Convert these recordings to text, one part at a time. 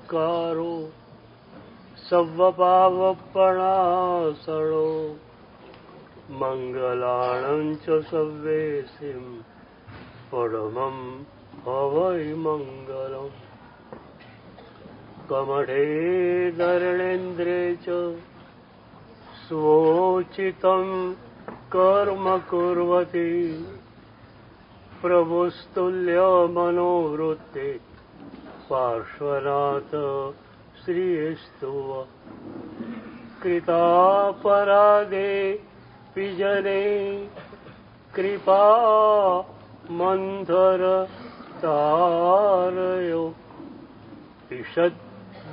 કારો સવ્વપાવપણાસણો મંગલાણં ચ સવ્યેસિં પરમં હવૈ મંગલમ કમઠે ધરણેન્દ્રે ચ સ્વોચિतं કર્મ કુર્વતિ પ્રભુસ્તુલ્ય મનોવૃત્તે પાર્શ્વનાથ શ્રીસ્તુવ કૃતાપરાધે વિજને કૃપા મંથર તારયો ઈષદ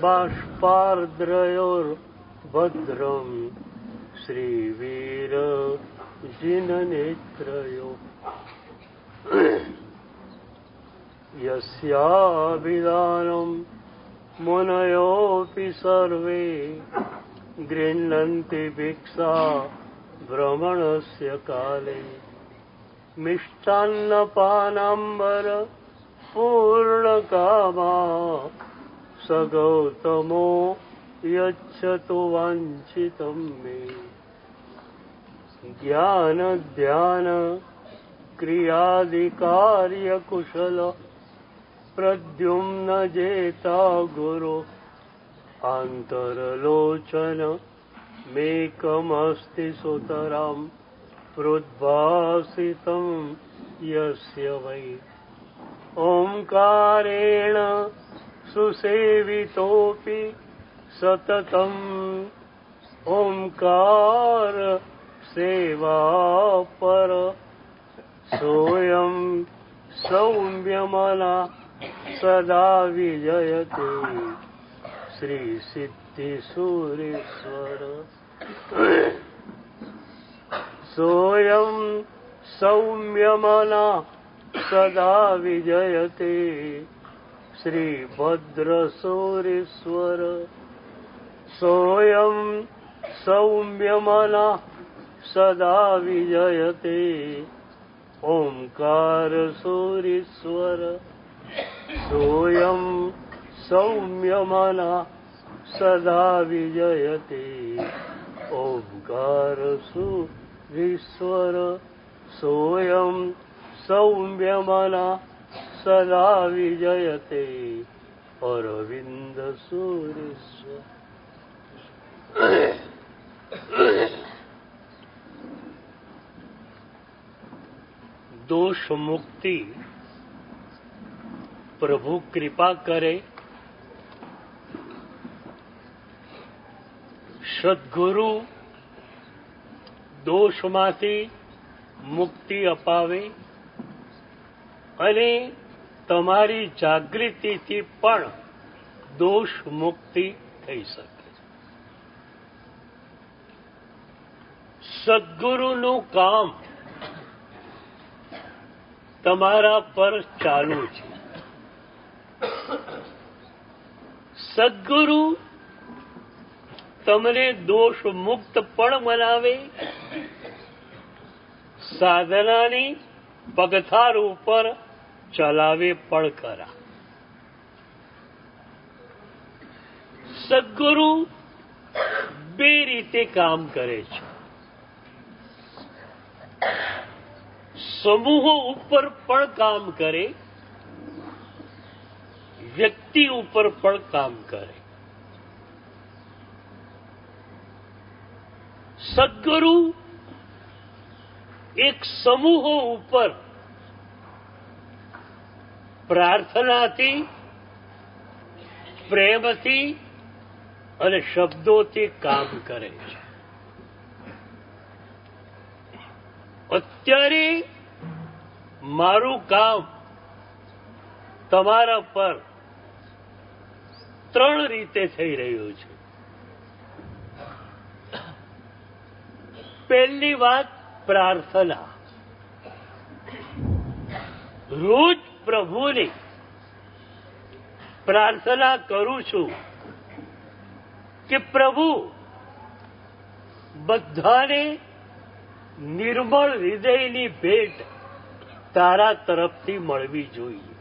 બાષ્પાર્દ્રયોર્ભદ્રમ શ્રીવીર જિનનેત્રયો યસ્યાભિધાનં મુનયોऽપि સર્વે ગૃહ્ણન્તિ ભિક્ષા ભ્રમણસ્ય કાલે મિષ્ટાન્નપાનાંબર પૂર્ણકામા સ ગૌતમો યચ્છતુ વાંછિतं મે જ્ઞાન ધ્યાન ક્રિયાદિકાર્ય કુશલ પ્રદ્યુમ્ન જેતા ગુરુ આંતરલોચન મેકમસ્તિ સુતરામ પ્રોદ્ભાસિतं યસ્ય વૈ ઓંકારેણ સુસેવિતોऽપि સતતં ઓંકાર સેવાપર સોયં સૌમ્યમના સદા વિજયતે શ્રી સિદ્ધિ સુરેશ્વર સોયં સૌમ્યમના સદા વિજયતે શ્રી ભદ્ર સુરેશ્વર સોયં સૌમ્યમના સદા વિજયતે ઓંકાર સુરેશ્વર સોયં સૌમ્યમના સદા વિજયતે ઓંકાર સુરેશ્વર સોયં સૌમ્યમના સદા વિજયતે અરવિંદ સુરેશ્વર દોષ મુક્તિ પ્રભુ કૃપા કરે, સદ્ગુરુ દોષમાંથી મુક્તિ અપાવે અને તમારી જાગૃતિથી પણ દોષ મુક્તિ થઈ શકે. સદ્ગુરુનું કામ તમારા પર ચાલુ છે. સદ્ગુરુ તમને દોષ મુક્ત પણ બનાવે, સાધનાની પગથાર ઉપર ચલાવે પણ ખરા. સદ્ગુરુ બે રીતે કામ કરે છે. સમૂહો ઉપર પણ કામ કરે, વ્યક્તિ ઉપર પણ કામ કરે. સદ્ગુરુ એક સમૂહો ઉપર પ્રાર્થનાથી, પ્રેમથી અને શબ્દોથી કામ કરે છે. અત્યારે મારું કામ તમારા પર ત્રણ રીતે થઈ રહ્યું છે. પહેલી વાત પ્રાર્થના. રોજ પ્રભુની પ્રાર્થના કરું છું કે પ્રભુ બધાને નિર્મળ હૃદયની ભેટ તારા તરફથી મળવી જોઈએ.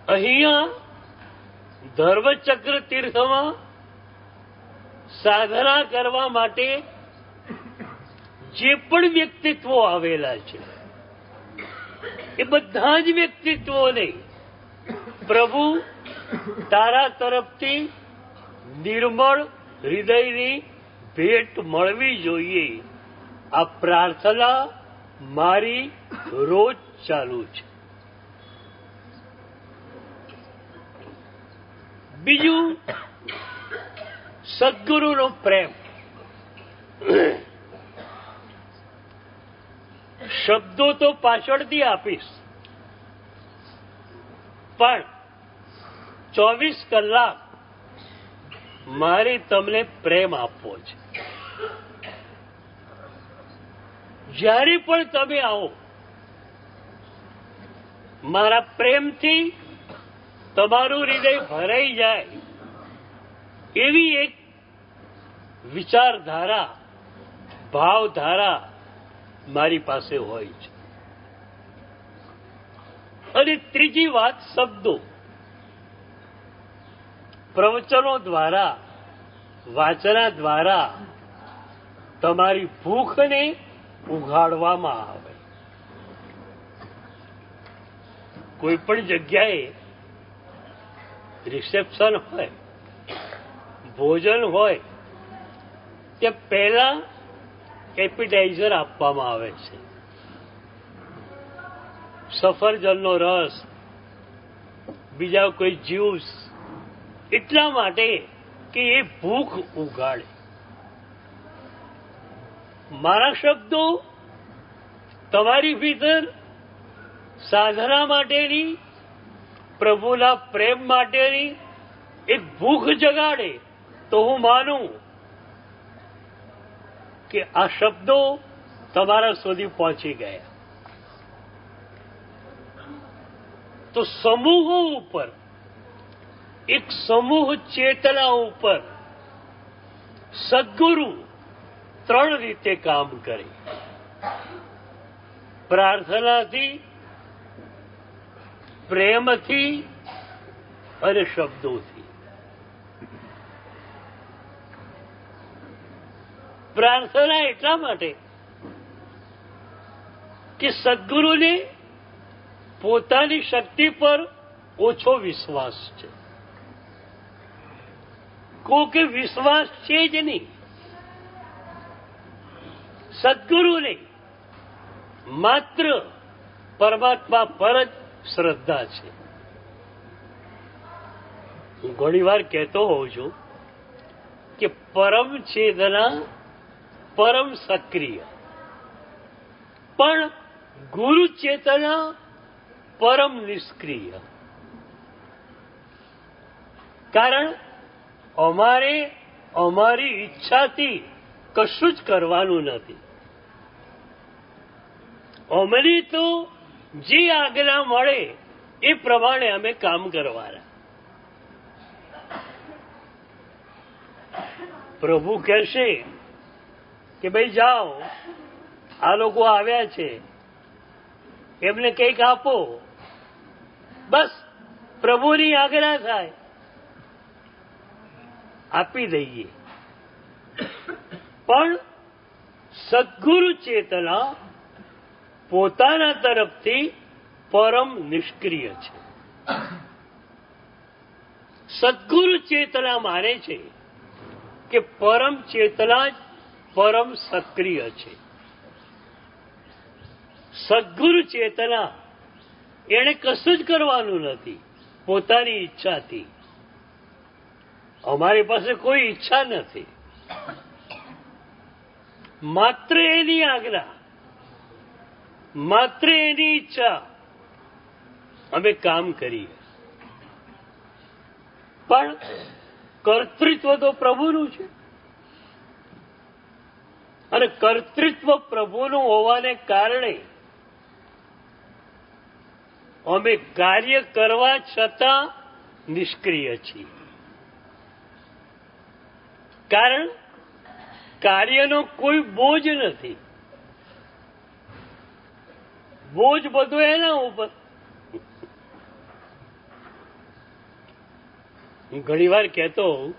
અહીંયા ધર્મચક્ર તીર્થમાં સાધના કરવા માટે જે પણ વ્યક્તિત્વો આવેલા છે એ બધા જ વ્યક્તિત્વોને પ્રભુ તારા તરફથી નિર્મળ હૃદયની ભેટ મળવી જોઈએ, આ પ્રાર્થના મારી રોજ ચાલુ છે. બીજું, સદગુરુનો પ્રેમ. શબ્દો તો પાછળથી આપીશ, પણ 24 કલાક મારે તમને પ્રેમ આપવો છે. જ્યારે પણ તમે આવો, મારા પ્રેમથી તમારું હૃદય ભરાઈ જાય એવી એક વિચારધારા, ભાવધારા મારી પાસે હોય છે. અને ત્રીજી વાત, શબ્દો. પ્રવચનો દ્વારા, વાચના દ્વારા તમારી ભૂખને ઉઘાડવામાં આવે. કોઈ પણ જગ્યાએ રિસેપ્શન હોય, ભોજન હોય, તે પહેલા એપિટાઇઝર આપવામાં આવે છે. સફરજનનો રસ, બીજા કોઈ જ્યુસ, એટલા માટે કે એ ભૂખ ઉઘાડે. મારા શબ્દો તમારી ભીતર સાધના માટેની, પ્રભુના પ્રેમ માટેની એક ભૂખ જગાડે તો હું માનું કે આ શબ્દો તમારા સુધી પહોંચી ગયા. તો સમૂહો ઉપર, એક સમૂહ ચેતના ઉપર સદગુરુ 3 રીતે કામ કરે: પ્રાર્થનાથી, પ્રેમથી અને શબ્દોથી. પ્રાર્થના એટલા માટે કે સદગુરુને પોતાની શક્તિ પર ઓછો વિશ્વાસ છે. કોકે વિશ્વાસ છે જ નહીં. સદગુરુને માત્ર પરમાત્મા પર જ શ્રદ્ધા છે. હું ઘણી વાર કહેતો હોઉં છું કે પરમ ચેતના પરમ સક્રિય, પણ ગુરુ ચેતના પરમ નિષ્ક્રિય. કારણ અમારે અમારી ઈચ્છાથી કશું જ કરવાનું નથી. અમને તો જે આજ્ઞા મળે એ પ્રમાણે અમે કામ કરવાના. પ્રભુ કહેશે કે ભાઈ જાઓ, આ લોકો આવ્યા છે, એમને કંઈક આપો, બસ પ્રભુની આજ્ઞા થાય, આપી દઈએ. પણ સદગુરુ ચેતના પોતાના તરફથી પરમ નિષ્ક્રિય છે. સદગુરુ ચેતના માને છે કે પરમ ચેતના જ પરમ સક્રિય છે. સદગુરુ ચેતના એને કશું જ કરવાનું નથી પોતાની ઈચ્છાથી. અમારી પાસે કોઈ ઈચ્છા નથી, માત્ર એની આજ્ઞા, માત્ર એની ઈચ્છા અમે કામ કરીએ. પણ કર્તૃત્વ તો પ્રભુનું છે, અને કર્તૃત્વ પ્રભુનું હોવાને કારણે અમે કાર્ય કરવા છતાં નિષ્ક્રિય છીએ. કારણ કાર્યનો કોઈ બોજ નથી. બોજ બધો એના ઉપર. હું ઘણીવાર કહેતો હોઉં,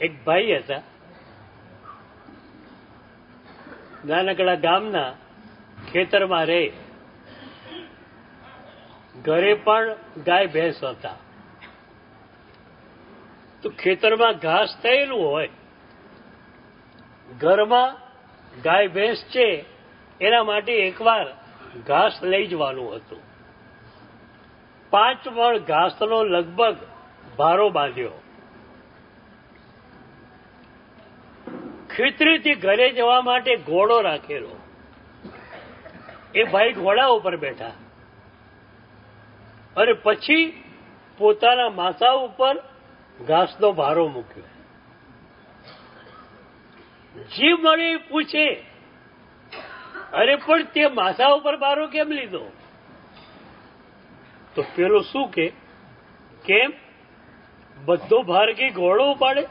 એક ભાઈ હતા, નાનકડા ગામના, ખેતરમાં રહે, ઘરે પણ ગાય ભેંસ હતા. તો ખેતરમાં ઘાસ થયેલું હોય, ઘરમાં ગાય ભેંસ છે એના માટે એકવાર ઘાસ લઈ જવાનું હતું. 5 મણ ઘાસનો લગભગ ભારો બાંધ્યો. ખેતરેથી ઘરે જવા માટે ઘોડો રાખેલો. એ ભાઈ ઘોડા ઉપર બેઠા અને પછી પોતાના માથા ઉપર ઘાસનો ભારો મૂક્યો. જે મળે એ પૂછે, અરે પણ તે માથા ઉપર ભારો કેમ લીધો? તો પેલો શું કે, કેમ બધો ભાર કે ઘોડો ઉપાડે?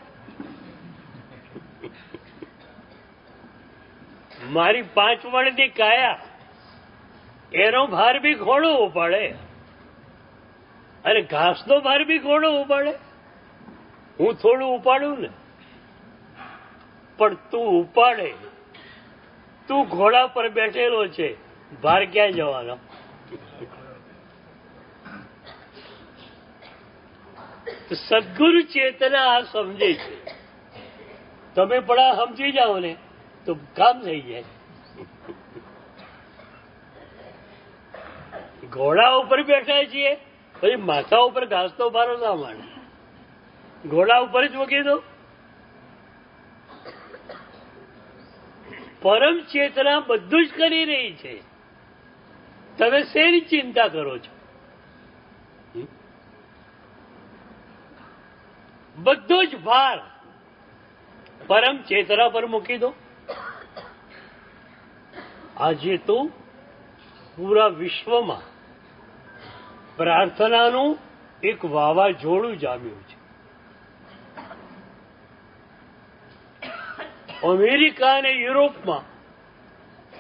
મારી 5 મણની કાયા, એનો ભાર બી ઘોડો ઉપાડે અને ઘાસનો ભાર બી ઘોડો ઉપાડે. હું થોડું ઉપાડું ને, પણ તું ઉપાડે. તું ઘોડા પર બેઠેલો છે, ભાર ક્યાં જવાનો? સદગુરુ ચેતના આ સમજે છે. તમે પણ આ સમજી જાઓ ને તો કામ થઈ જાય. ઘોડા ઉપર બેઠા છીએ, પછી માથા ઉપર ઘાસનો ભારો ના માંડે, ઘોડા ઉપર જ મૂકી દો. પરમ ચેતના બધું જ કરી રહી છે. તમે શેની ચિંતા કરો છો? બધો જ ભાર પરમ ચેતના પર મૂકી દો. આજે તો પૂરા વિશ્વમાં પ્રાર્થનાનું એક વાવાઝોડું જામ્યું છે. અમેરિકા અને યુરોપમાં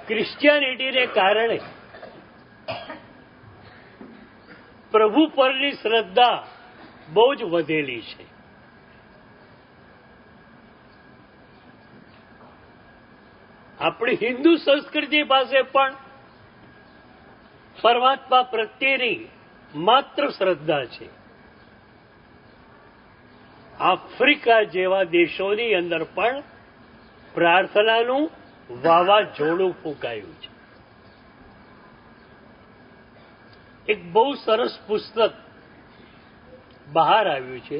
ક્રિશ્ચિયાનિટીને કારણે પ્રભુ પરની શ્રદ્ધા બહુ જ વધેલી છે. આપણી હિન્દુ સંસ્કૃતિ પાસે પણ પરમાત્મા પ્રત્યેની માત્ર શ્રદ્ધા છે. આફ્રિકા જેવા દેશોની અંદર પણ પ્રાર્થનાનું વાવાઝોડું ફૂંકાયું છે. એક બહુ સરસ પુસ્તક બહાર આવ્યું છે,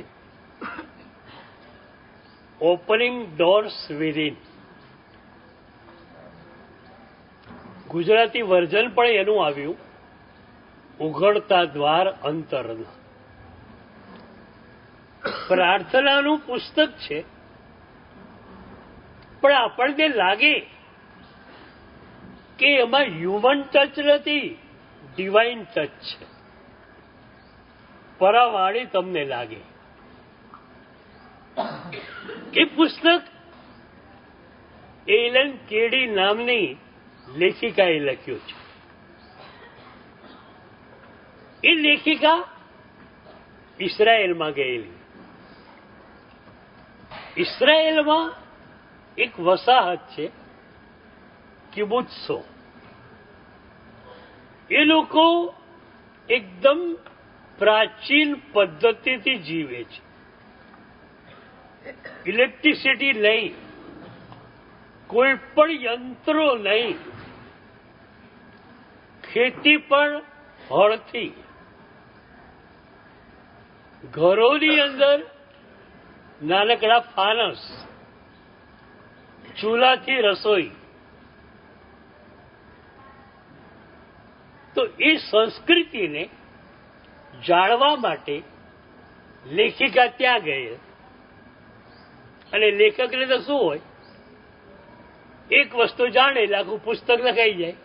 opening doors within. Gujarati version પણ એનું આવ્યું, ઉઘડતા દ્વાર અંતરના. પ્રાર્થનાનું પુસ્તક છે, પણ આપણને લાગે કે એમાં હ્યુમન ટચ નથી, ડિવાઇન ટચ છે. પરાવાળી તમને લાગે. એ પુસ્તક એલન કેડી નામની લેખિકાએ લખ્યું છે. એ લેખિકા ઇઝરાયેલમાં ગયેલી. ઇઝરાયેલમાં એક વસાહત છે, કિબુત્સો. એ લોકો એકદમ પ્રાચીન પદ્ધતિથી જીવે છે. ઇલેક્ટ્રિસિટી નહીં, કોઈ પણ યંત્રો નહીં, ખેતી પણ હળથી. ઘરોની અંદર નાનકડા ફાનસ, ચૂલાથી રસોઈ. તો એ સંસ્કૃતિને જાણવા માટે લેખિકા ત્યાં ગઈ. અને લેખકને તો શું હોય, એક વસ્તુ જાણે એટલે આખું પુસ્તક લખાઈ જાય.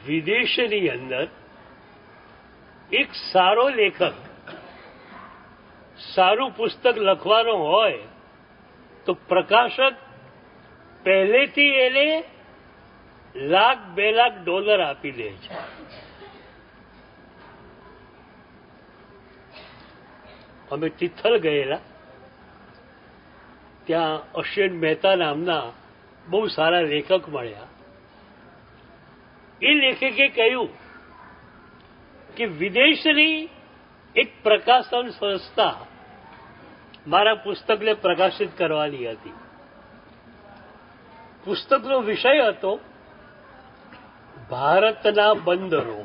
વિદેશની અંદર એક સારો લેખક સારું પુસ્તક લખવાનો હોય તો પ્રકાશક પહેલેથી એને લાખ $2 લાખ આપી દે છે. અમે તિથલ ગયેલા, ત્યાં અશ્વિન મહેતા નામના બહુ સારા લેખક મળ્યા. એ લેખકે કહ્યું કે વિદેશની એક પ્રકાશન સંસ્થા મારા પુસ્તકને પ્રકાશિત કરવાની હતી. પુસ્તકનો વિષય હતો ભારતના બંદરો.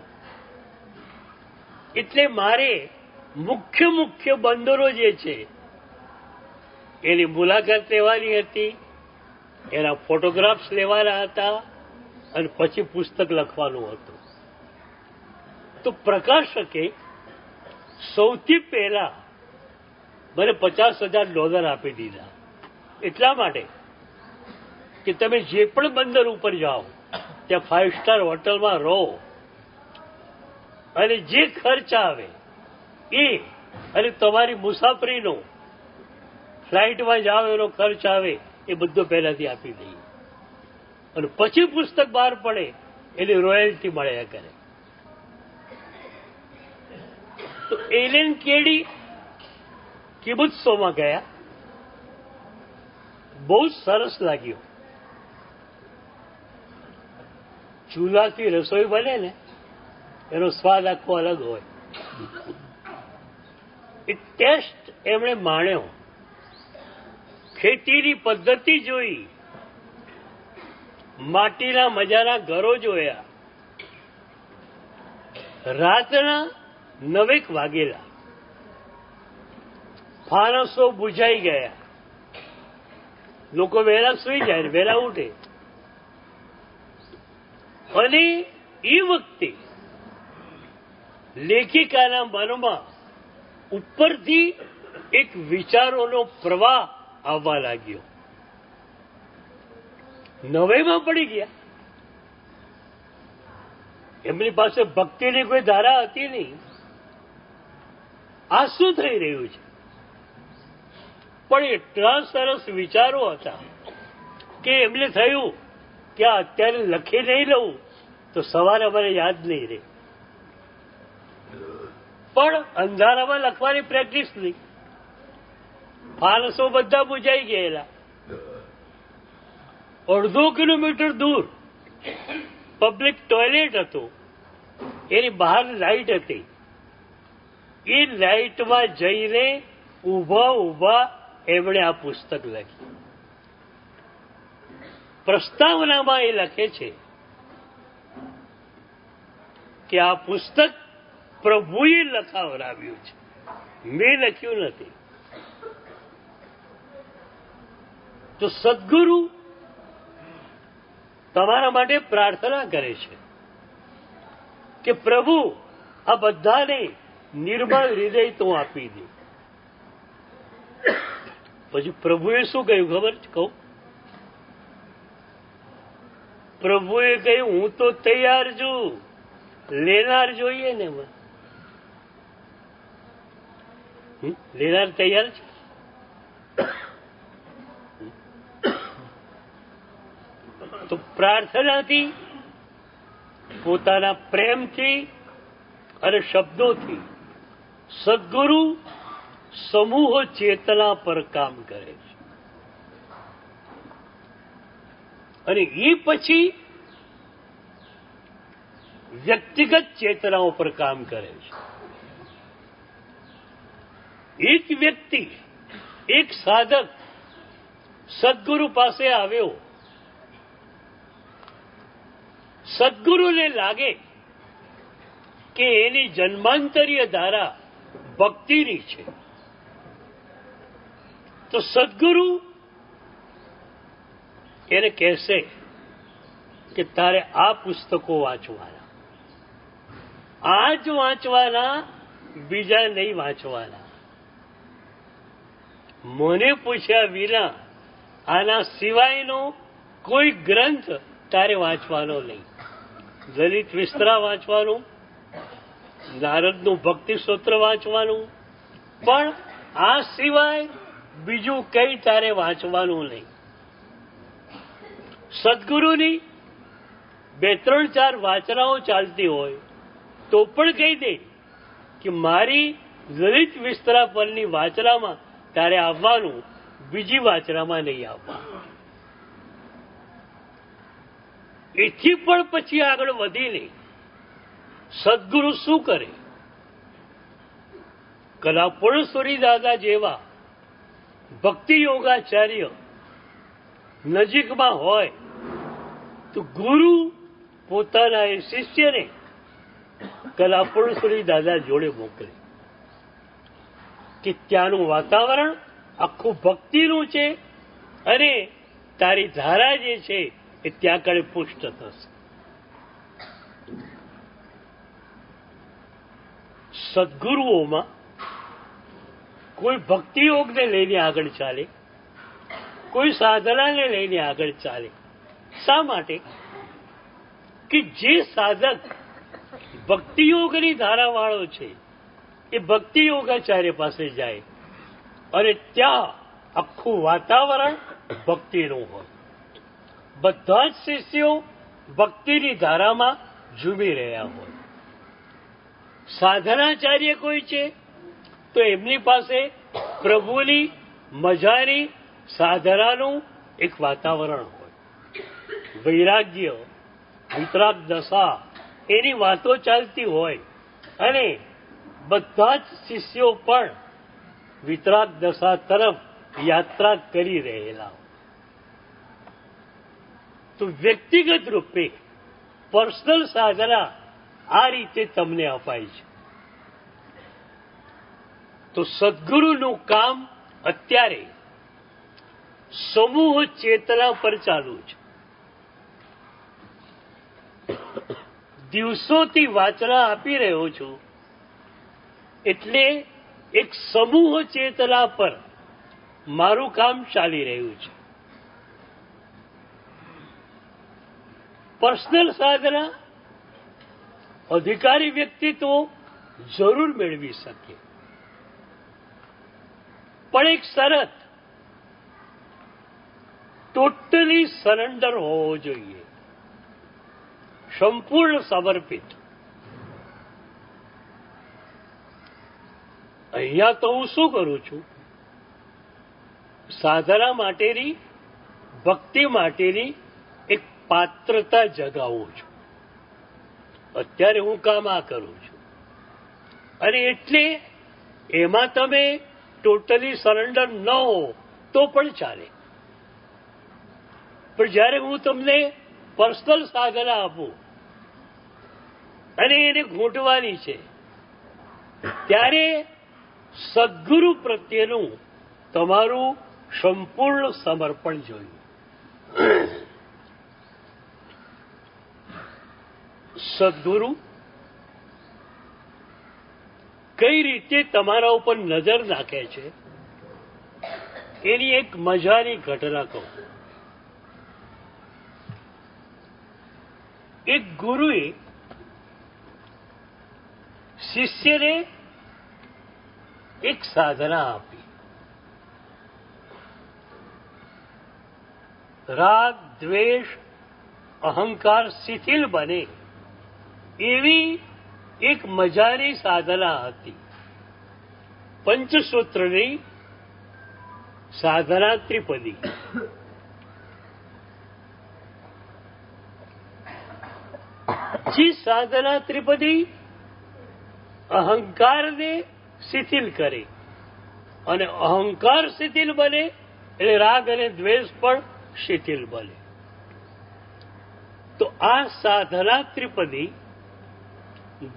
એટલે મારે મુખ્ય બંદરો જે છે એની મુલાકાત લેવાની હતી, એના ફોટોગ્રાફ્સ લેવાના હતા અને પછી પુસ્તક લખવાનું હતું. તો પ્રકાશકે સૌથી પહેલા મને $50,000 આપી દીધા. એટલા માટે કે તમે જે પણ બંદર ઉપર જાઓ ત્યાં 5 સ્ટાર હોટલમાં રહો અને જે ખર્ચ આવે એ અને તમારી મુસાફરીનો ફ્લાઇટમાં જાઓ એનો ખર્ચ આવે એ બધો પહેલાથી આપી દઈએ અને પછી પુસ્તક બહાર પડે એની રોયલ્ટી મળ્યા કરે. તો એલેન કેડી કિબુત્સોમાં ગયા. બહુ સરસ લાગ્યું. ચૂલાથી રસોઈ બને ને એનો સ્વાદ આખો અલગ હોય. એ ટેસ્ટ એમણે માણ્યો. ખેતીની પદ્ધતિ જોઈ, માટીના મજાના ઘરો જોયા. રાતના 9 વાગેલા, ફાનસો બુઝાઈ ગયા. લોકો વહેલા સુઈ જાય, વહેલા ઉઠે. અને એ વખતે લેખિકાના મનમાં ઉપરથી એક વિચારોનો પ્રવાહ આવવા લાગ્યો. 9માં પડી ગયા. એમની પાસે ભક્તિની કોઈ ધારા હતી નહીં. આ શું થઈ રહ્યું છે? પણ એટલા સરસ વિચારો હતા કે એમને થયું કે અત્યારે લખી નહીં લઉં તો સવારે અમારે યાદ નહીં રહે. પણ અંધારામાં લખવાની પ્રેક્ટિસ નહીં. ફાનસો બધા બુજાઈ ગયેલા. 1.5 કિલોમીટર દૂર પબ્લિક ટોયલેટ હતું, એની બહાર લાઇટ હતી. એ લાઇટમાં જઈને ઊભા એમણે આ પુસ્તક લખી. પ્રસ્તાવનામાં એ લખે છે કે આ પુસ્તક પ્રભુએ લખાવડાવ્યું છે, મેં લખ્યું નથી. તો સદગુરુ તમારા માટે પ્રાર્થના કરે છે કે પ્રભુ આ બધાને નિર્મળ હૃદય તો આપી દે. પછી પ્રભુએ શું કહ્યું ખબર છે? કહું, પ્રભુએ કહ્યું હું તો તૈયાર છું, લેનાર જોઈએ ને. લેનાર તૈયાર છે. તો પ્રાર્થનાથી, પોતાના પ્રેમથી અને શબ્દોથી સદગુરુ સમૂહ ચેતના પર કામ કરે છે. અને એ પછી વ્યક્તિગત ચેતનાઓ પર કામ કરે છે. એક વ્યક્તિ, એક સાધક સદગુરુ પાસે આવ્યો. સદગુરુને લાગે કે એની જન્માંતરીય ધારા ભક્તિની છે. તો સદગુરુ એને કહેશે કે તારે આ પુસ્તકો વાંચવાના, આ જ વાંચવાના, બીજા નહીં વાંચવાના. મને પૂછ્યા વિના આના સિવાયનો કોઈ ગ્રંથ તારે વાંચવાનો નહીં. લલિત વિસ્તરા વાંચવાનું, નારદનું ભક્તિ સૂત્ર વાંચવાનું, પણ આ સિવાય બીજું કઈ તારે વાંચવાનું નહીં. સદગુરુની 2-3 4 વાચનાઓ ચાલતી હોય તો પણ કહી દે કે મારી લલિત વિસ્તરા પરની વાચનામાં તારે આવવાનું, બીજી વાચનામાં નહીં આવવાનું. એથી પણ પછી આગળ વધીને સદગુરુ શું કરે? કલાપુરેશ્વરી દાદા જેવા ભક્તિ યોગાચાર્ય નજીકમાં હોય તો ગુરુ પોતાના એ શિષ્યને કલાપુરેશ્વરી દાદા જોડે મોકલે કે ત્યાંનું વાતાવરણ આખું ભક્તિનું છે અને તારી ધારા જે છે એ ત્યાં કડે પુષ્ટ થશે. સદગુરુઓમાં કોઈ ભક્તિ યોગને લઈને આગળ ચાલે, કોઈ સાધનાને લઈને આગળ ચાલે. શા માટે? કે જે સાધક ભક્તિ યોગની ધારાવાળો છે એ ભક્તિ યોગાચાર્ય પાસે જાય અને ત્યાં આખું વાતાવરણ ભક્તિનું હોય. બધા જ શિષ્યો ભક્તિની ધારામાં ઝૂમી રહ્યા હોય. સાધનાચાર્ય કોઈ છે તો એમની પાસે પ્રભુની મજાની સાધનાનું એક વાતાવરણ હોય. વૈરાગ્ય, વિતરાગ દશા એની વાતો ચાલતી હોય અને બધા જ શિષ્યો પણ વિતરાગ દશા તરફ યાત્રા કરી રહેલા. તો વ્યક્તિગત રૂપે પર્સનલ સાધના આ રીતે તમને અપાય છે. તો સદગુરુનું કામ અત્યારે સમૂહ ચેતના પર ચાલુ છે. દિવસોથી વાચના આપી રહ્યો છું એટલે એક સમૂહ ચેતના પર મારું કામ ચાલી રહ્યું છે. પર્સનલ સાધના અધિકારી વ્યક્તિ તો જરૂર મેળવી શકે, પણ એક શરત, ટોટલી સરેન્ડર હોવો જોઈએ, સંપૂર્ણ સમર્પિત. અહીંયા તો હું શું કરું છું? સાધના માટેની, ભક્તિ માટેની એક પાત્રતા જગાવું છું. અત્યારે હું કામ આ કરું છું અને એટલે એમાં તમે ટોટલી સરેન્ડર ન હો તો પણ ચાલે. પણ જ્યારે હું તમને પર્સનલ સાધના આપું અને એને ઘૂંટવાની છે ત્યારે સદગુરુ પ્રત્યેનું તમારું સંપૂર્ણ સમર્પણ જોઈએ. સદગુરુ કઈ રીતે તમારા ઉપર નજર નાખે છે એની એક મજાની ઘટના કહું. એક ગુરુએ શિષ્યને એક સાધના આપી. રાગ, દ્વેષ, અહંકાર શિથિલ બને એવી એક મજાની સાધના હતી. પંચસૂત્રની સાધના ત્રિપદી. જે સાધના ત્રિપદી અહંકારને શિથિલ કરે અને અહંકાર શિથિલ બને એટલે રાગ અને દ્વેષ પણ શિથિલ બને. તો આ સાધના ત્રિપદી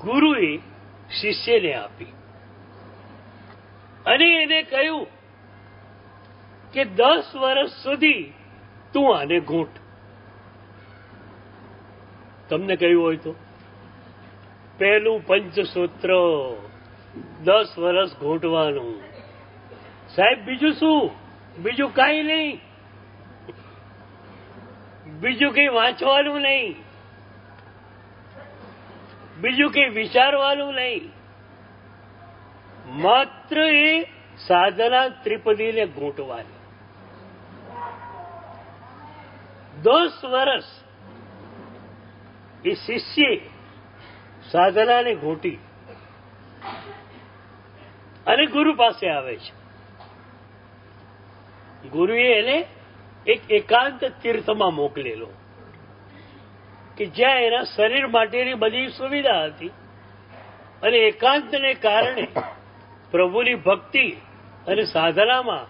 ગુરુએ શિષ્યને આપી અને એને કહ્યું કે 10 વર્ષ સુધી તું આને ઘૂંટ. તમને કહ્યું હોય તો પહેલું પંચસૂત્ર 10 વર્ષ ઘૂંટવાનું. સાહેબ બીજું શું? બીજું કાંઈ નહીં, બીજું કંઈ વાંચવાનું નહીં, બીજું કંઈ વિચારવાનું નહીં, માત્ર એ સાધના ત્રિપદીને ઘૂંટવાની. 10 વર્ષ એ શિષ્યે સાધનાને ઘોટી અને ગુરુ પાસે આવે છે. ગુરુએ એને એક એકાંત તીર્થમાં મોકલેલો કે જ્યાં એના શરીર માટેની બધી સુવિધા હતી અને એકાંતને કારણે પ્રભુની ભક્તિ અને સાધનામાં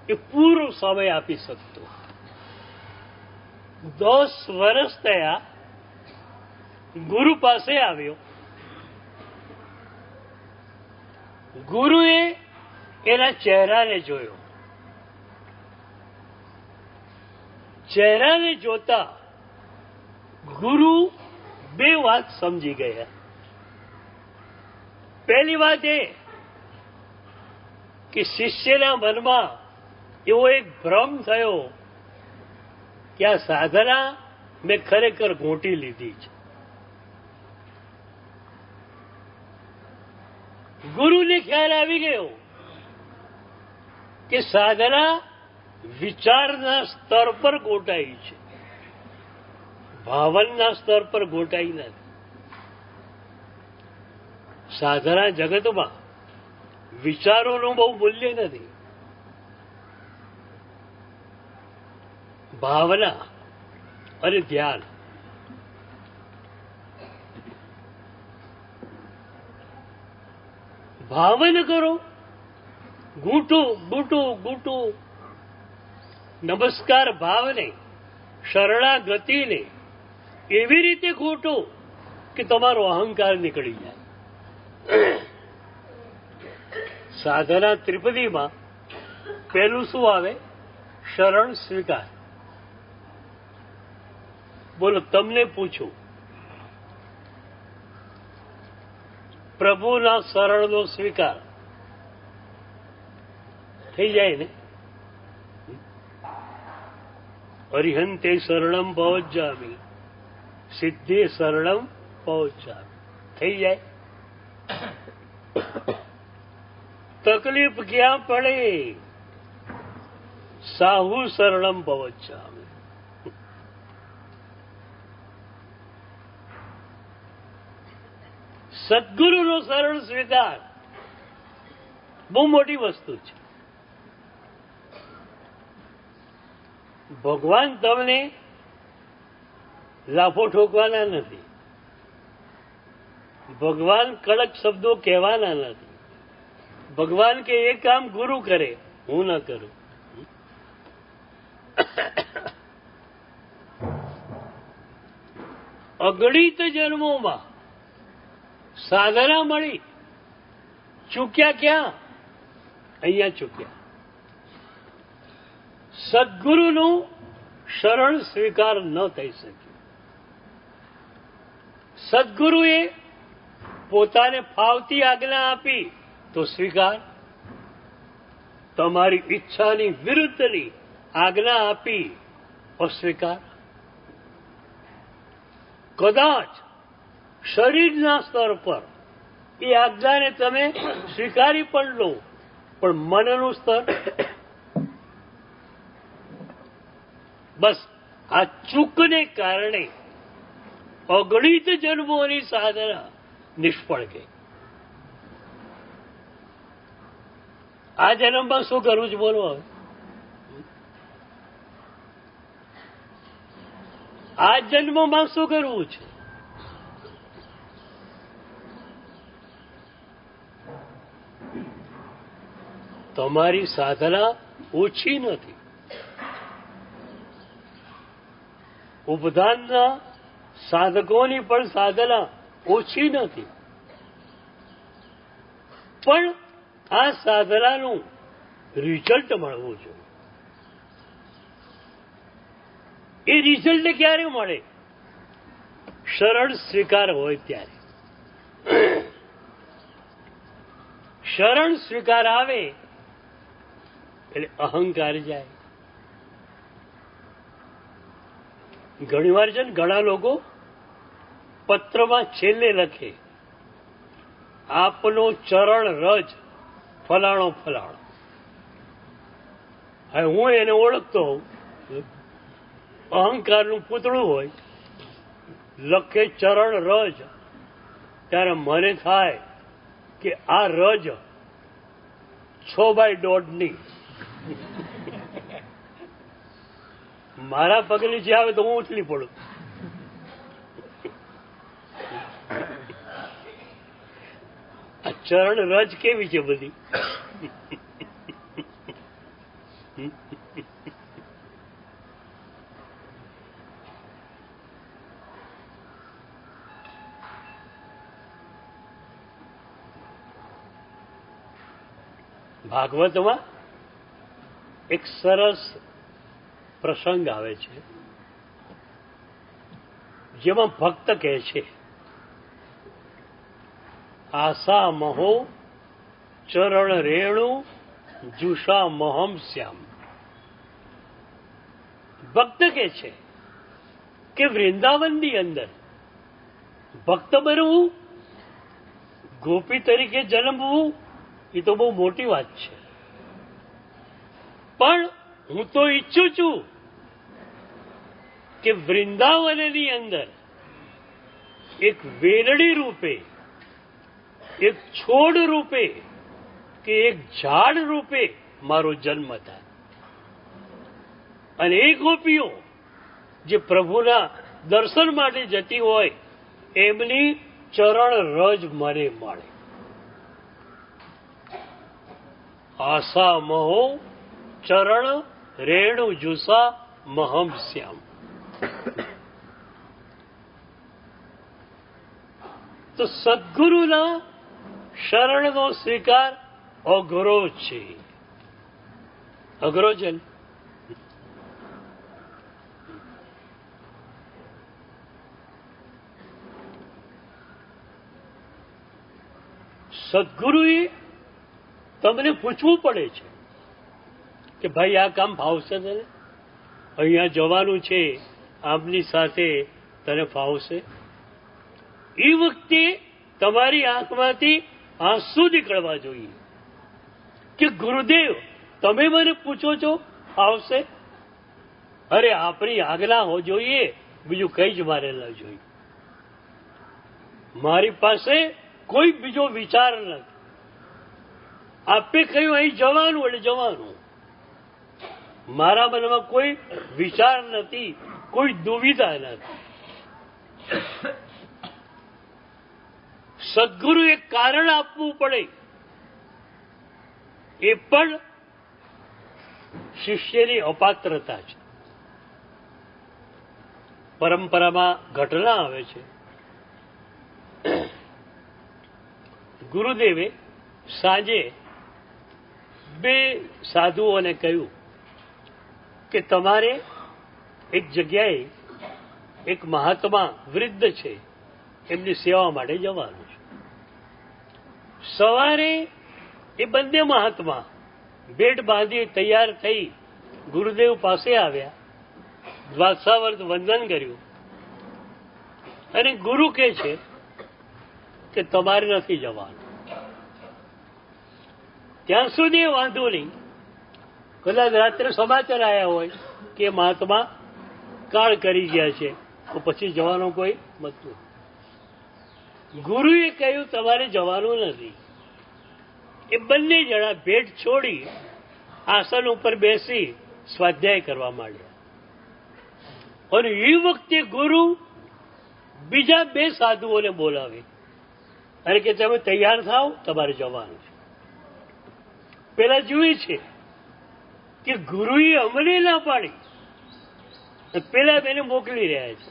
એ પૂરો સમય આપી શકતો. 10 વર્ષ થયા, ગુરુ પાસે આવ્યો. ગુરુએ એના ચહેરાને જોયો. ચહેરાને જોતા ગુરુ 2 વાત સમજી ગયા. પહેલી વાત એ કે શિષ્યના મનમાં એવો એક ભ્રમ થયો કે આ સાધના મેં ખરેખર ઘોંટી લીધી છે. ગુરુને ખ્યાલ આવી ગયો કે સાધના વિચારના સ્તર પર ગોટાઈ છે, ભાવનના સ્તર પર ગોટાઈ નથી. સાધના જગતમાં વિચારોનું બહુ મૂલ્ય નથી. ભાવના અને ધ્યાન. ભાવન કરો, ઘૂંટો ઘૂંટો ઘૂંટો, નમસ્કાર ભાવને, શરણાગતિને એવી રીતે ઘૂંટો કે તમારો અહંકાર નીકળી જાય. સાધના ત્રિપદીમાં પહેલું શું આવે? શરણ સ્વીકાર. બોલો, તમને પૂછું, પ્રભુના શરણનો સ્વીકાર થઈ જાય ને? અરિહંતે શરણમ પહોંચામી, સિદ્ધે શરણમ પહોંચામી, થઈ જાય. તકલીફ ક્યાં પડે? સાહુ શરણમ પહોંચામી. સદગુરુનો શરણ સ્વીકાર બહુ મોટી વસ્તુ છે. ભગવાન તમને લાફો ઠોકવાના નથી. ભગવાન કડક શબ્દો કહેવાના નથી. ભગવાન કે એ કામ ગુરુ કરે, હું ન કરું. અગણિત જન્મોમાં સાધના મળી, ચૂક્યા ક્યાં? અહીંયા ચૂક્યા. સદગુરુનું શરણ સ્વીકાર ન થઈ શક્યું. સદગુરુએ પોતાને ફાવતી આજ્ઞા આપી તો સ્વીકાર, તમારી ઈચ્છાની વિરુદ્ધની આજ્ઞા આપી અસ્વીકાર. કદાચ શરીરના સ્તર પર એ આજ્ઞાને તમે સ્વીકારી પણ લો, પણ મનનું સ્તર, બસ આ ચૂકને કારણે અગણિત જન્મોની સાધના નિષ્ફળ ગઈ. આ જન્મમાં શું કરવું છે બોલો? હવે આ જન્મમાં શું કરવું છે? તમારી સાધના ઓછી નથી. ઉપધાનના સાધકોની પણ સાધના ઓછી નથી, પણ આ સાધનાનું રિઝલ્ટ મળવું જોઈએ. એ રિઝલ્ટ ક્યારે મળે? શરણ સ્વીકાર હોય ત્યારે. શરણ સ્વીકાર આવે એટલે અહંકાર જાય. ઘણીવાર છે ને, ઘણા લોકો પત્રમાં છેલ્લે લખે, આપનો ચરણ રજ ફલાણો ફલાણો. હવે હું એને ઓળખતો હોઉં, અહંકારનું પૂતળું હોય, લખે ચરણ રજ, ત્યારે મને થાય કે આ રજ 6x1.5 મારા પગ નીચે આવે તો હું ઉછલી પડું. આ ચરણ રજ કેવી છે બધી. ભાગવતમાં એક સરસ પ્રસંગ આવે છે, જેમાં ભક્ત કહે છે, આશા મહો ચરણ રેણુ જુષા મહમ શ્યામ. ભક્ત કહે છે કે વૃંદાવનની અંદર ભક્ત બનવું, ગોપી તરીકે જન્મવું, એ તો બહુ મોટી વાત છે. પણ હું તો ઈચ્છું છું કે વૃંદાવનની અંદર એક વેલડી રૂપે, એક છોડ રૂપે કે એક ઝાડ રૂપે મારો જન્મ થાય, અને એ ગોપીઓ જે પ્રભુના દર્શન માટે જતી હોય એમની ચરણ રજ મને મળે. આશા મહો ચરણ રેણુ જુસા મહમ શ્યામ. તો સદગુરુના શરણનો સ્વીકાર અઘરો છે. અઘરો છે ને? સદગુરુએ તમને પૂછવું પડે છે કે ભાઈ આ કામ ફાવશે તને? અહીંયા જવાનું છે, આમની સાથે તને ફાવશે? એ વખતે તમારી આંખમાંથી આંસુ નીકળવા જોઈએ કે ગુરુદેવ તમે મને પૂછો છો ફાવશે? અરે આપણી આજ્ઞા હો જોઈએ, બીજું કઈ જ મારે ન જોઈએ. મારી પાસે કોઈ બીજો વિચાર નથી. આપે કહ્યું અહીં જવાનું એટલે જવાનું. મારા મનમાં કોઈ વિચાર નથી, કોઈ દુવિધા નથી. સદગુરુ એક કારણ આપવું પડે, એ પણ શિષ્યની અપાત્રતા છે. પરંપરામાં ઘટના આવે છે, ગુરુદેવે સાંજે 2 સાધુઓને કહ્યું કે તમારે એક જગ્યાએ એક મહાત્મા વૃદ્ધ છે, એમની સેવા માટે જવાનું છે. સવારે એ બંને મહાત્મા ભેટ બાંધી તૈયાર થઈ ગુરુદેવ પાસે આવ્યા, દ્વાદશાવર્ત વંદન કર્યું, અને ગુરુ કહે છે કે તમારે નથી જવાનું. ત્યાં સુધી વાંધો નહીં, કદાચ રાત્રે સમાચાર આવ્યા હોય કે મહાત્મા કાળ કરી ગયા છે, તો પછી જવાનો કોઈ મતલબ. ગુરુએ કહ્યું તમારે જવાનું નથી. એ બંને જણા ભેટ છોડી આસન ઉપર બેસી સ્વાધ્યાય કરવા માંડ્યા. અને એ વખતે ગુરુ બીજા 2 સાધુઓને બોલાવે અને કે તમે તૈયાર થાવ, તમારે જવાનું છે. પેલા જોઈએ છે કે ગુરુએ અમને ના પાડી, પેલા બેને મોકલી રહ્યા છે.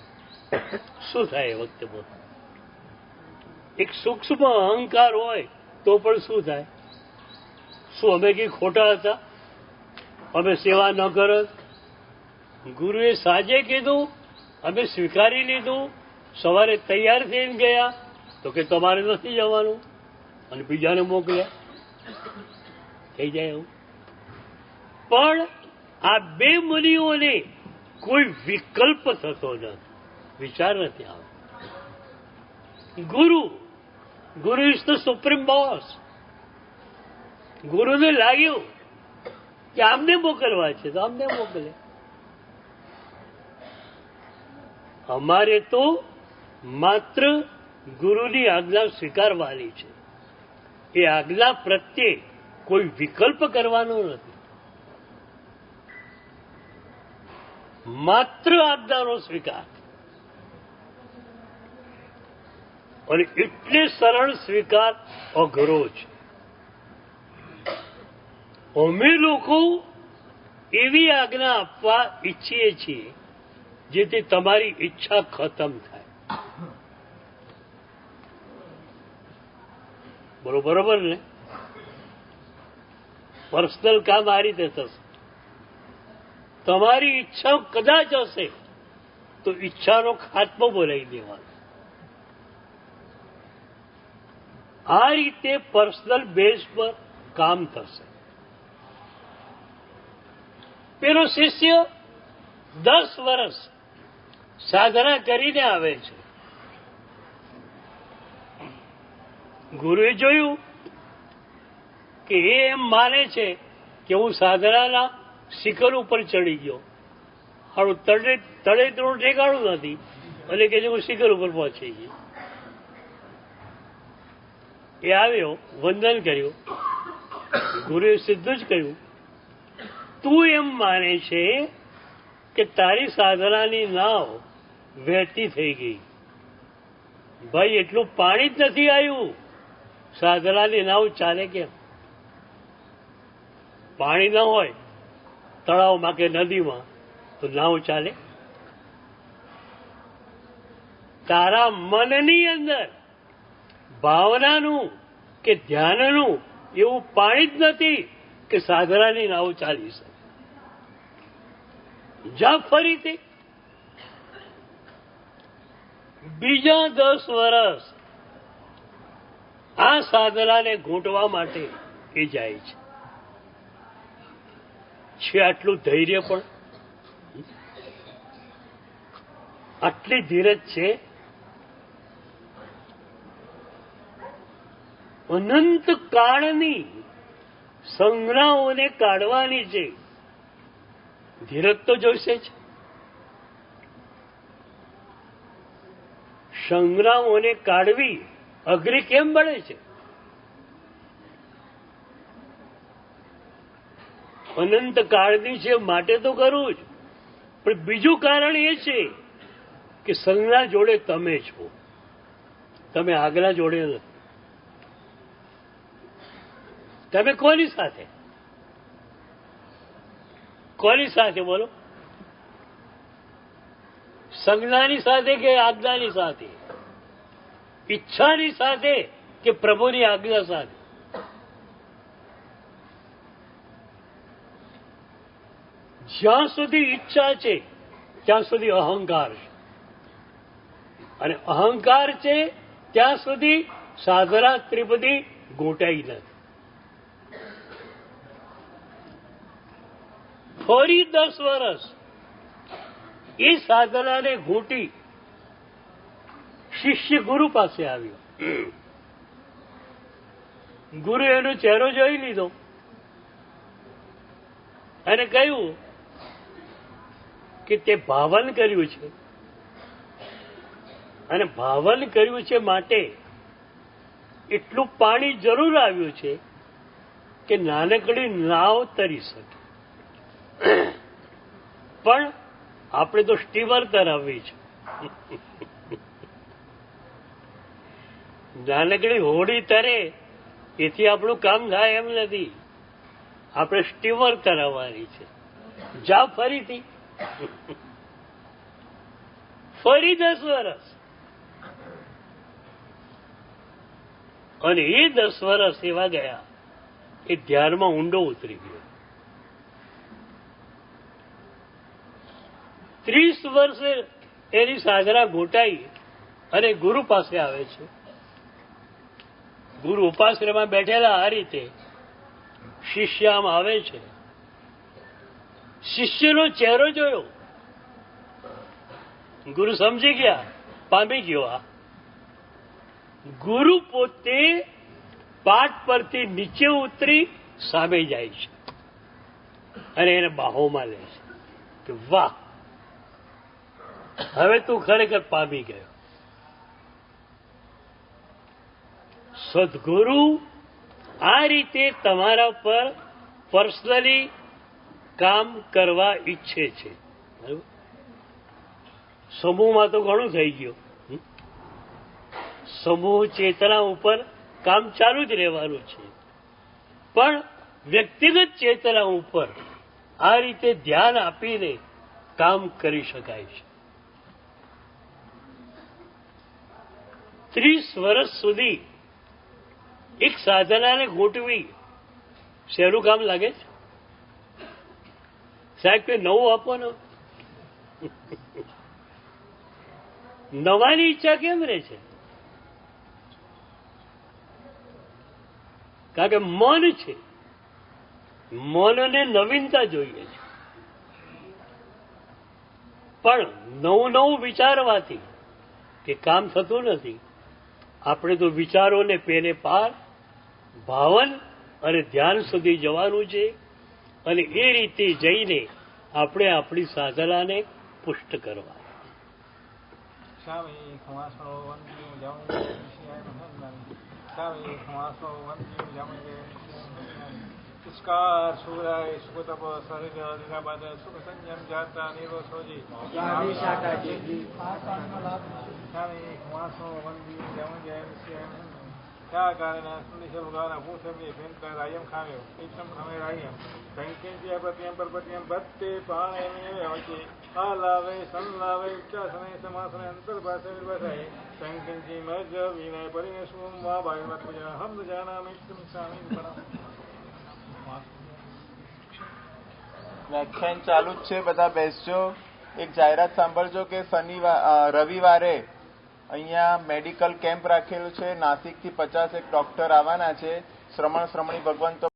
શું થાય એ વખતે? બોલ, એક સૂક્ષ્મ અહંકાર હોય તો પણ શું થાય? શું અમે કઈ ખોટા હતા? અમે સેવા ન કરત? ગુરુએ સાંજે કીધું, અમે સ્વીકારી લીધું, સવારે તૈયાર થઈને ગયા, તો કે તમારે નથી જવાનું, અને બીજાને મોકલ્યા. થઈ જાય એવું. પણ આ 2 મુનિઓને કોઈ વિકલ્પ થતો નથી, વિચાર નથી આવતો. ગુરુ ઇઝ ધ સુપ્રીમ બોસ. ગુરુને લાગ્યું કે આમને મોકલવા છે તો આમને મોકલે. અમારે તો માત્ર ગુરુની આજ્ઞા સ્વીકારવાની છે. એ આજ્ઞા પ્રત્યે કોઈ વિકલ્પ કરવાનો નથી. માત્ર આજ્ઞાનો સ્વીકાર. અને એટલે સરળ સ્વીકાર અઘરો છે. અમે લોકો એવી આજ્ઞા આપવા ઈચ્છીએ છીએ જેથી તમારી ઈચ્છા ખતમ થાય. બરોબર ને? પર્સનલ કામ આ રીતે થશે. તમારી ઈચ્છા કદાચ હશે તો ઈચ્છાનો ખાત્મો બોલાવી દેવાનો. આ રીતે પર્સનલ બેઝ પર કામ થશે. પેલો શિષ્ય 10 વર્ષ સાધના કરીને આવે છે. ગુરુએ જોયું કે એ એમ માને છે કે હું સાધનાના શિખર ઉપર ચડી ગયો. હારું તળે ત્રણ ઠેકાણું નથી અને કે હું શિખર ઉપર પહોંચી ગયો. એ આવ્યો, વંદન કર્યું. ગુરુએ સીધું જ કહ્યું, તું એમ માને છે કે તારી સાધનાની નાવ વહેતી થઈ ગઈ. ભાઈ, એટલું પાણી જ નથી આવ્યું, સાધનાની નાવ ચાલે કેમ? પાણી ન હોય તળાવમાં કે નદીમાં તો નાવ ચાલે? તારા મનની અંદર ભાવનાનું કે ધ્યાનનું એવું પાણી જ નથી કે સાધનાની નાવ ચાલી શકે. જા ફરીથી બીજા 10 વર્ષ આ સાધનાને ઘૂંટવા માટે એ જાય છે. આટલું ધૈર્ય પણ, આટલી ધીરજ છે. અનંત કાળની સંગ્રહોને કાઢવાની છે. ધીરજ તો જોઈશે જ. સંગ્રહોને કાઢવી અઘરી કેમ બને છે? અનંત કાળની છે માટે તો કરવું જ. પણ બીજું કારણ એ છે કે સંજ્ઞા જોડે તમે છો, તમે આગલા જોડે નથી. તમે કોની સાથે? કોની સાથે બોલો? સંજ્ઞાની સાથે કે આજ્ઞાની સાથે? ઈચ્છાની સાથે કે પ્રભુની આજ્ઞા સાથે? જ્યાં સુધી ઈચ્છા છે ત્યાં સુધી અહંકાર છે, અને અહંકાર છે ત્યાં સુધી સાધના ત્રિપદી ગોટાઈ નથી. ફરી 10 વર્ષ એ સાધનાને ઘૂંટી શિષ્ય ગુરુ પાસે આવ્યો. ગુરુ એનો ચહેરો જોઈ લીધો અને કહ્યું કે તે ભાવન કર્યું છે, અને ભાવન કર્યું છે માટે એટલું પાણી જરૂર આવ્યું છે કે નાનકડી નાવ તરી શકે. પણ આપણે તો સ્ટીમર તરાવવી છે. નાનકડી હોડી તરે એથી આપણું કામ થાય એમ નથી. આપણે સ્ટીમર તરાવવાની છે. જા ફરીથી. ફરી 10 વર્ષ. અને એ 10 વર્ષ એવા ગયા એ ધ્યાનમાં ઊંડો ઉતરી ગયો. 30 વર્ષે એની સાધના ઘોટાઈ અને ગુરુ પાસે આવે છે. ગુરુ ઉપાશ્રયમાં બેઠેલા આ રીતે શિષ્ય આમ આવે છે. શિષ્યનો ચહેરો જોયો. ગુરુ સમજી ગયા, પામી ગયો. આ ગુરુ પોતે પાટ પરથી નીચે ઉતરી સામે જાય છે અને એને બાહોમાં લે છે કે વાહ, હવે તું ખરેખર પામી ગયો. સદગુરુ આ રીતે તમારા પર પર્સનલી કામ કરવા ઈચ્છે છે. સમૂહમાં તો ઘણું થઈ ગયું. સમૂહ ચેતના ઉપર કામ ચાલુ જ રહેવાનું છે, પણ વ્યક્તિગત ચેતના ઉપર આ રીતે ધ્યાન આપીને કામ કરી શકાય છે. 30 વર્ષ સુધી એક સાધનાને ગોઠવી શેનું કામ લાગે છે? સાહેબ કે નવું આપો ને. નવાની ઈચ્છા કેમ રહે છે? કારણ કે મન છે, મનને નવીનતા જોઈએ છે. પણ નવું નવું વિચારવાથી કે કામ થતું નથી. આપણે તો વિચારોને પેલે પાર ભાવન અને ધ્યાન સુધી જવાનું છે, અને એ રીતે જઈને આપણે આપણી સાધનાને પુષ્ટ કરવા. પુષ્કાર સુરાય સુગતપ શરીર બાદ સુખ સંયમ જાતા નિરો સોજી क्या कारण सुनिशुगाना भूषमे भेंकर आयम खाम्यो एकदम खमे रायम संकेतिया प्रत्यम परपत्यम भत्ते पाणे में होचे आलावे संलावे उच्चासने समासने अंतर्भाषे निर्भाषे संकेति मज विनय परिणेशुम वा भाइमत पूजा हम जानामि तुम स्वामी परम. વ્યાખ્યાન ચાલુ જ છે, બધા બેસજો. એક જાહેરાત સાંભળજો કે રવિવારે અહીંયા મેડિકલ કેમ્પ રાખેલું છે. નાસિકથી 50 ડોક્ટર આવવાના છે. શ્રમણી ભગવંતો